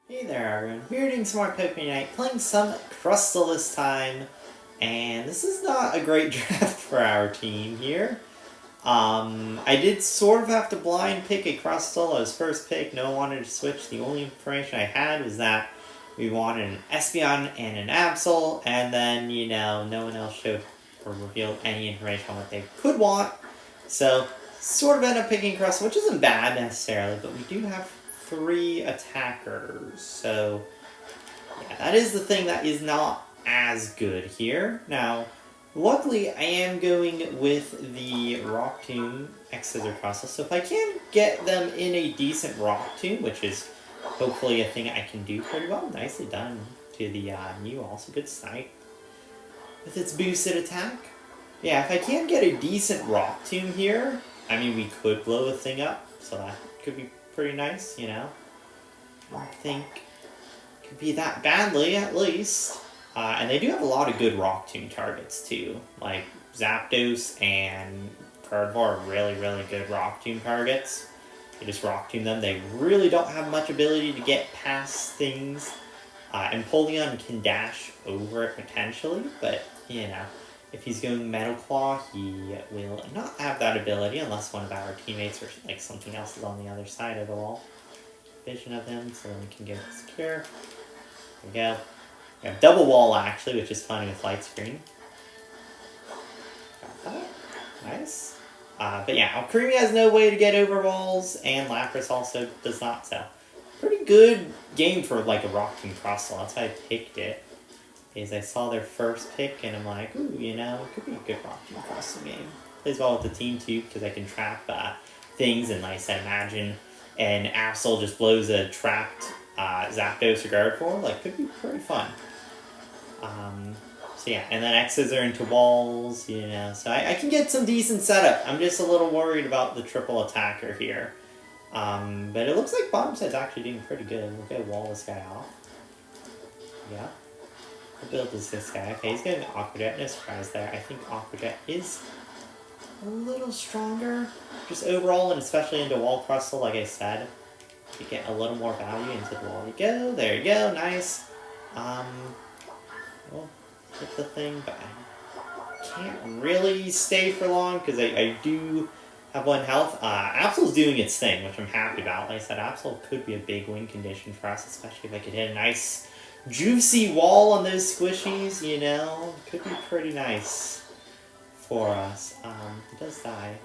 Hey there, everyone. We're doing some more Pokemon Unite, playing some Crustle this time, and this is not a great draft for our team here. I did sort of have to blind pick a Crustle as first pick. No one wanted to switch. The only information I had was that we wanted an Espeon and an Absol, and then, no one else showed or revealed any information on what they could want. So, sort of end up picking Crustle, which isn't bad necessarily, but we do have 3 attackers. So, yeah, that is the thing that is not as good here. Now, luckily, I am going with the Rock Tomb X-Scissor Crustle, so if I can get them in a decent Rock Tomb, which is hopefully a thing I can do pretty well, nicely done to the new, also good snipe with its boosted attack. Yeah, if I can get a decent Rock Tomb here, I mean, we could blow the thing up, so that could be pretty nice, I don't think it could be that badly, at least. And they do have a lot of good Rock Tomb targets, too. Like, Zapdos and Gardevoir are really, really good Rock Tomb targets. You just Rock Tomb them. They really don't have much ability to get past things. And Empoleon can dash over it potentially, but, if he's going Metal Claw, he will not have that ability unless one of our teammates or like something else is on the other side of the wall. Vision of him, so then we can get secure. There we go. We have double wall actually, which is funny with light screen. Got that. Nice. But yeah, Alcremie has no way to get over walls, and Lapras also does not, so pretty good game for like a Rock Tomb Crustle. That's why I picked it. Is I saw their first pick and I'm like, ooh, it could be a good Rock Tomb Crustle game. Plays well with the team too, because I can trap things, and like I said, imagine an Absol just blows a trapped Zapdos or Gardevoir, like, could be pretty fun. So yeah, and then X-Scissor into walls, so I can get some decent setup. I'm just a little worried about the triple attacker here. But it looks like bottom side's actually doing pretty good. We'll go wall this guy off. Yeah. What build is this guy? Okay, he's going Aqua Jet. No surprise there. I think Aqua Jet is a little stronger. Just overall, and especially into Wall Crustle, like I said. You get a little more value into the wall. You go. There you go. Nice. We'll hit the thing, but I can't really stay for long because I do have 1 health. Absol's doing its thing, which I'm happy about. Like I said, Absol could be a big win condition for us, especially if I could hit a nice juicy wall on those squishies, could be pretty nice for us. He does die,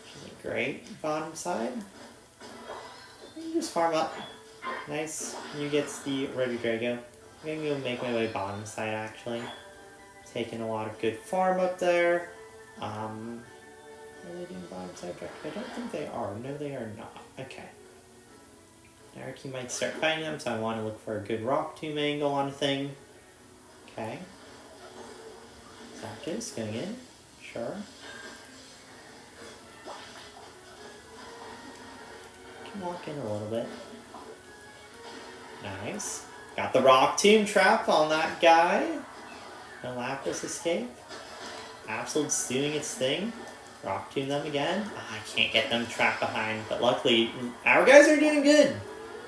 which isn't great. Bottom side, you just farm up. Nice. You gets the Ready Drago. I'm gonna go make my way bottom side actually. Taking a lot of good farm up there. Are they doing bottom side objective? I don't think they are. No, they are not. Okay. Eric, you might start fighting them, so I want to look for a good Rock Tomb angle on a thing. Okay. Zapdos going in. Sure. Can walk in a little bit. Nice. Got the Rock Tomb trap on that guy. No Lapras escape. Absol's doing its thing. Rock Tomb them again. I can't get them trapped behind, but luckily our guys are doing good.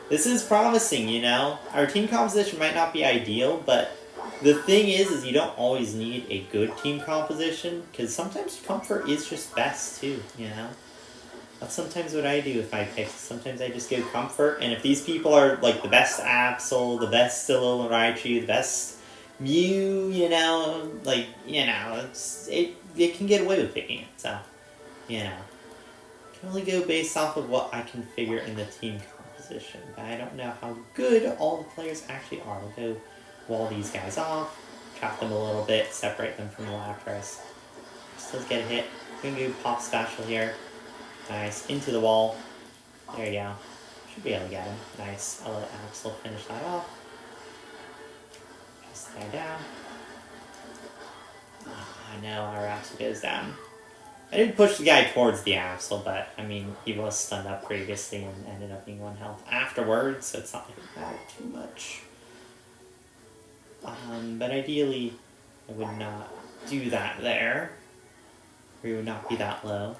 This is promising, Our team composition might not be ideal, but the thing is you don't always need a good team composition, because sometimes comfort is just best, too, That's sometimes what I do if I pick. Sometimes I just go comfort, and if these people are, like, the best Absol, the best Stilo Raichu, the best Mew, it can get away with picking it, so, I can only go based off of what I can figure in the team composition, but I don't know how good all the players actually are. We'll go wall these guys off, trap them a little bit, separate them from the Lapras. Still get a hit. Gonna go pop special here. Nice. Into the wall. There you go. Should be able to get him. Nice. I'll let Absol finish that off. Just stay down. I know our Absol goes down. I did push the guy towards the Absol, but, he was stunned up previously and ended up being 1 health afterwards, so it's not like it mattered too much. But ideally, I would not do that there. We would not be that low.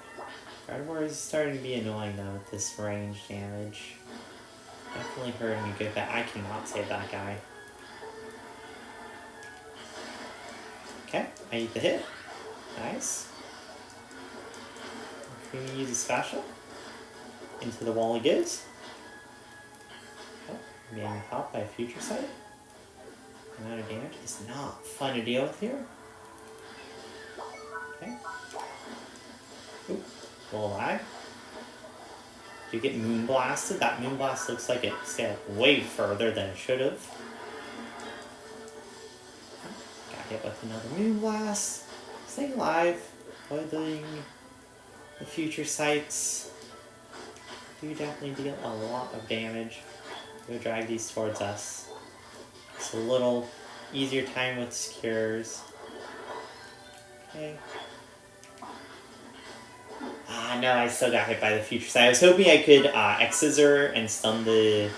Gardevoir is starting to be annoying, though, with this range damage. Definitely hurting a good bit. I cannot save that guy. Okay, I eat the hit. Nice. Can we use a special? Into the wall he goes. Oh, being helped by a future sight. Amount of damage is not fun to deal with here. Okay. Oop, a little lag. Do you get moon blasted? That moon blast looks like it sailed way further than it should have. Got hit with another moon blast. Staying alive. Avoiding the future sights. Do definitely deal a lot of damage. We'll drag these towards us. It's a little easier time with secures. Okay. Ah, no, I still got hit by the future sight. I was hoping I could X-Scissor and stun the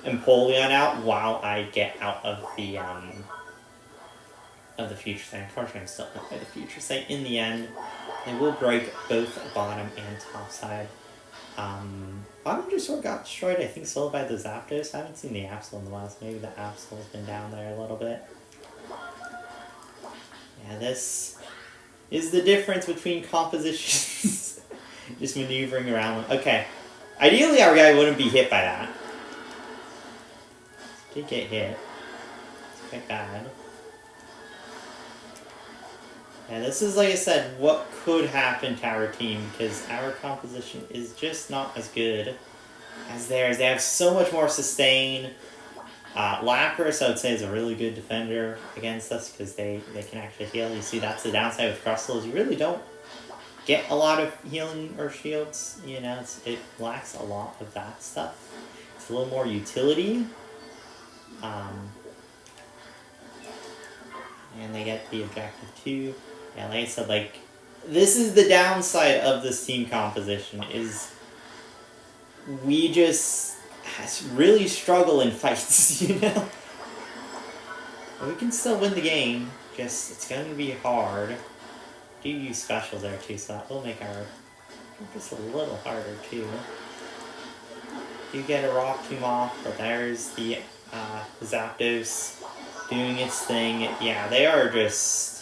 Empoleon out while I get out of the future sight. Unfortunately, I'm still hit by the future sight in the end. It will break both bottom and top side. Bottom just sort of got destroyed, I think, solo by the Zapdos. I haven't seen the Absol in the last. Maybe the Absol's been down there a little bit. Yeah, this is the difference between compositions. Just maneuvering around. Okay. Ideally, our guy wouldn't be hit by that. Did get hit. It's quite bad. Yeah, this is, like I said, what could happen to our team, because our composition is just not as good as theirs. They have so much more sustain. Lapras, I would say, is a really good defender against us, because they can actually heal. You see, that's the downside with Crustle, is you really don't get a lot of healing or shields. You know, it lacks a lot of that stuff. It's a little more utility. And they get the objective too. Yeah, like I said, like, this is the downside of this team composition, is we just really struggle in fights, you know? But we can still win the game, just it's going to be hard. Do use specials there too, so that will make our just a little harder too. Do get a Rock Tomb off, but there's the Zapdos doing its thing. Yeah, they are just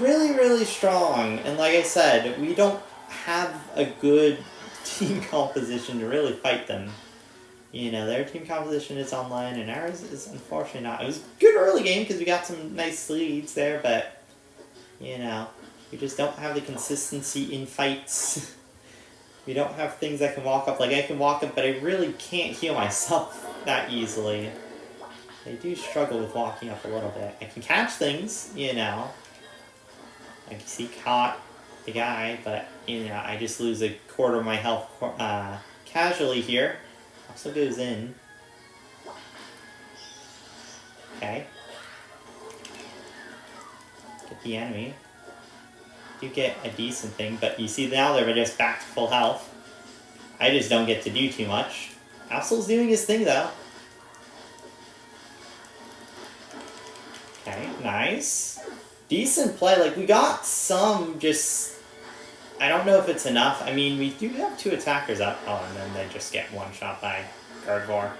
really, really strong. And like I said, we don't have a good team composition to really fight them. You know, their team composition is online, and ours is unfortunately not. It was a good early game because we got some nice leads there, but, you know, we just don't have the consistency in fights. We don't have things that can walk up. Like, I can walk up, but I really can't heal myself that easily. I do struggle with walking up a little bit. I can catch things, you know. I can see caught the guy, but, you know, I just lose a quarter of my health casually here. Also goes in. Okay. Get the enemy. Do get a decent thing, but you see now they're just back to full health. I just don't get to do too much. Absol's doing his thing though. Okay, nice. Decent play. Like, we got some, just, I don't know if it's enough. I mean, we do have two attackers up. Oh, and then they just get one shot by Gardevoir.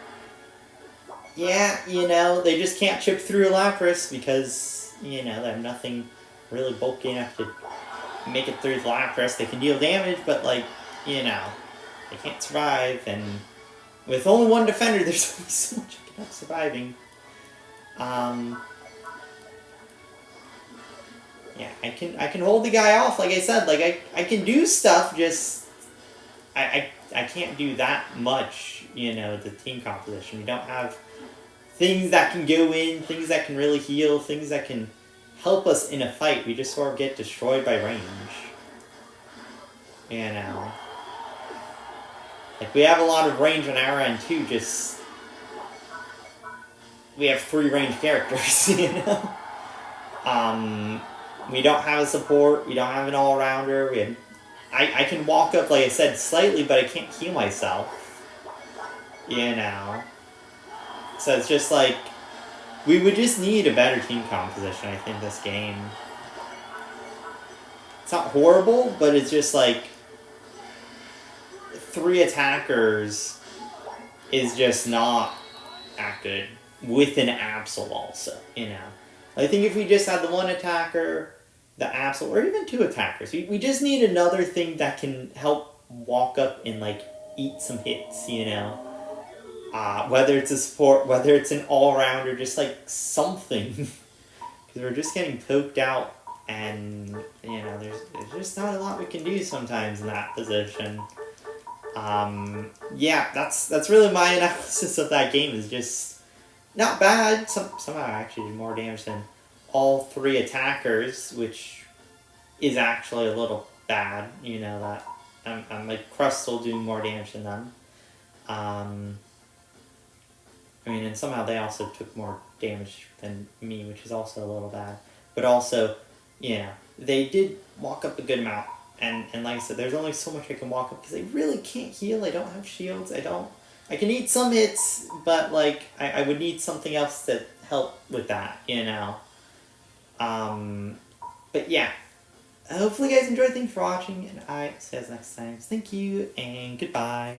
Yeah, you know, they just can't chip through Lapras because, you know, they have nothing really bulky enough to make it through Lapras. They can deal damage, but, like, you know, they can't survive. And with only one defender, there's only so much you can have surviving. Yeah, I can hold the guy off, like I said. Like, I can do stuff, just I can't do that much, you know, the team composition. We don't have things that can go in, things that can really heal, things that can help us in a fight. We just sort of get destroyed by range. You know. Like, we have a lot of range on our end too, just we have 3 range characters, you know? We don't have a support, we don't have an all-rounder, I can walk up, like I said, slightly, but I can't heal myself. You know? So it's just like, we would just need a better team composition, I think, this game. It's not horrible, but it's just like 3 attackers is just not that good. With an Absol also, you know. I think if we just had the one attacker, the Absol, or even two attackers, we just need another thing that can help walk up and, like, eat some hits, you know. Whether it's a support, whether it's an all-rounder, just, like, something. Because we're just getting poked out, and, you know, there's just not a lot we can do sometimes in that position. Yeah, that's really my analysis of that game. Is just not bad. Somehow I actually did more damage than all three attackers, which is actually a little bad. You know that I'm like Crustle doing more damage than them. I mean, and somehow they also took more damage than me, which is also a little bad. But also, you know, they did walk up a good amount. And like I said, there's only so much I can walk up because I really can't heal. I don't have shields. I can eat some hits, but like I would need something else to help with that, you know. But yeah, hopefully you guys enjoyed. Thanks for watching, and I see you guys next time. Thank you, and goodbye.